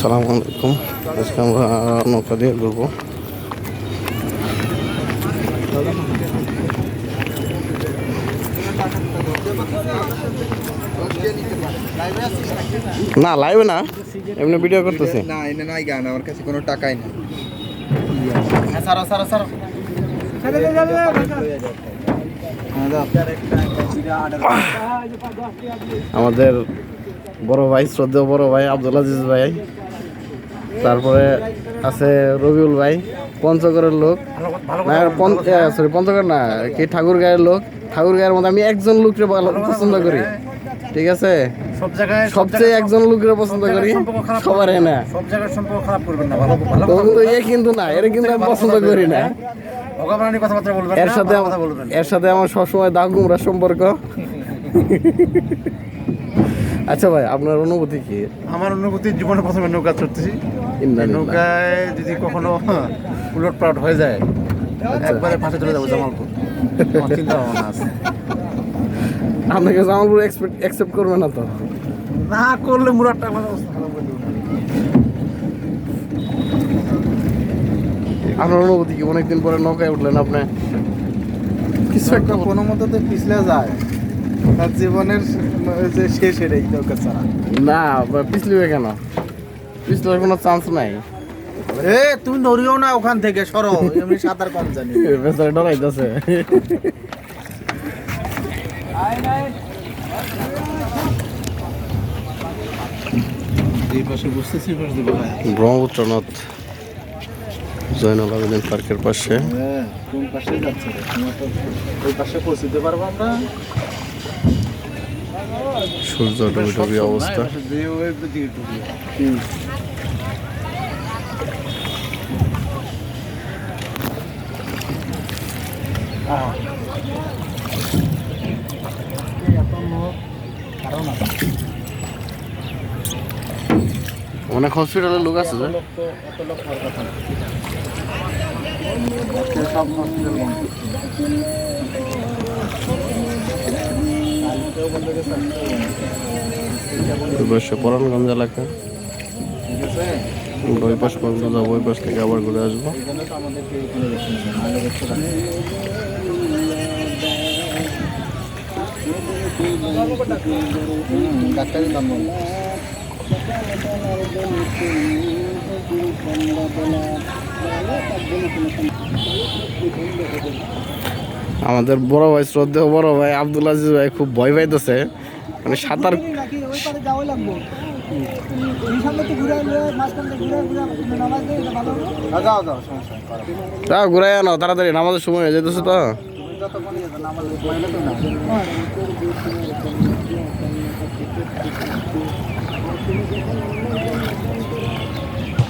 আসসালামু আলাইকুম। আজকে আমরা নৌকা দিয়ে ঘুরবো। না লাইভে না, এমনি ভিডিও করতেছি। না এনে নাই গান, আমার কাছে কোনো টাকাই নেই। আমাদের বড় ভাই, শ্রদ্ধেয় বড় ভাই আব্দুল আজিজ ভাই, তারপরে আছে রবিউল ভাই, পঞ্চগড়ের লোক না, সরি পঞ্চগড় না, কি ঠাকুরগাঁয়ের লোক। ঠাকুরগাঁয়ের মধ্যে আমি একজন লোককে পছন্দ করি, ঠিক আছে? সব জায়গায় সবচেয়ে একজন লোকের পছন্দ করি, সবার না। সব জায়গায় সম্পর্ক খারাপ করবেন না, ভালো ভালো কিন্তু এ কিন্তু না, এর কিন্তু আমি পছন্দ করি না। ভগবানের কথাবার্তা বলবেন, এর সাথে আমার সবসময় দাগ গুমরা সম্পর্ক। আচ্ছা ভাই, আপনার অনুভূতি কি? আমার অনুভূতি, জীবনে প্রথমে নৌকা চড়তেছি, নৌকায় যদি কখনো উলট পালট হয়ে যায় একবারে ফাঁসে চলে যাবো জামালপুর। আমার চিন্তা ভাবনা আছে। আপনাকে জামালপুর অ্যাকসেপ্ট করবে না তো? না করলে মুরাদটা আমার অবস্থা খারাপ করে দেবো। আপনার অনুভূতি কি? অনেকদিন পরে নৌকায় উঠলেন আপনি, কিছু একটা কোনো মতো তো পিছলে যায়, তার জীবনের যে শেষ এটাই নৌকা ছাড়া। না, পিছলিবে কেন? পিছলার কোনো চান্স নাই। তুমি নড়িও না ওখান থেকে, সরো, এমনি সাঁতার কম জানি। বেচারা ডরাইতেছে। এই পাশে বসতেছি, ব্রহ্মপুত্র নদ জয়নুল আবেদিন পার্কের পাশে। কোন পাশে যাচ্ছে? ওই পাশে পৌঁছতে পারবো আমরা। সূর্য ডুবি ডুবি অবস্থা। অনেক হসপিটালের লোক আছে যে। সব হসপিটাল বন্ধ। পরানগঞ্জ এলাকা, ঠিক আছে, ওই পাশ পর্যন্ত যাবো, ওই পাশ থেকে আবার ঘুরে আসবো। এই জন্য তো আমাদেরকে এখানে দেখতে ডাক্তারি দাম আমাদের বড় ভাই, শ্রদ্ধেয় বড় ভাই আব্দুল আজিজ ভাই খুব ভয় পাইতেছে, মানে সাঁতার। তাও ঘুরাই আনো তাড়াতাড়ি, নামাজের সময় হয়ে যেতেছে তো।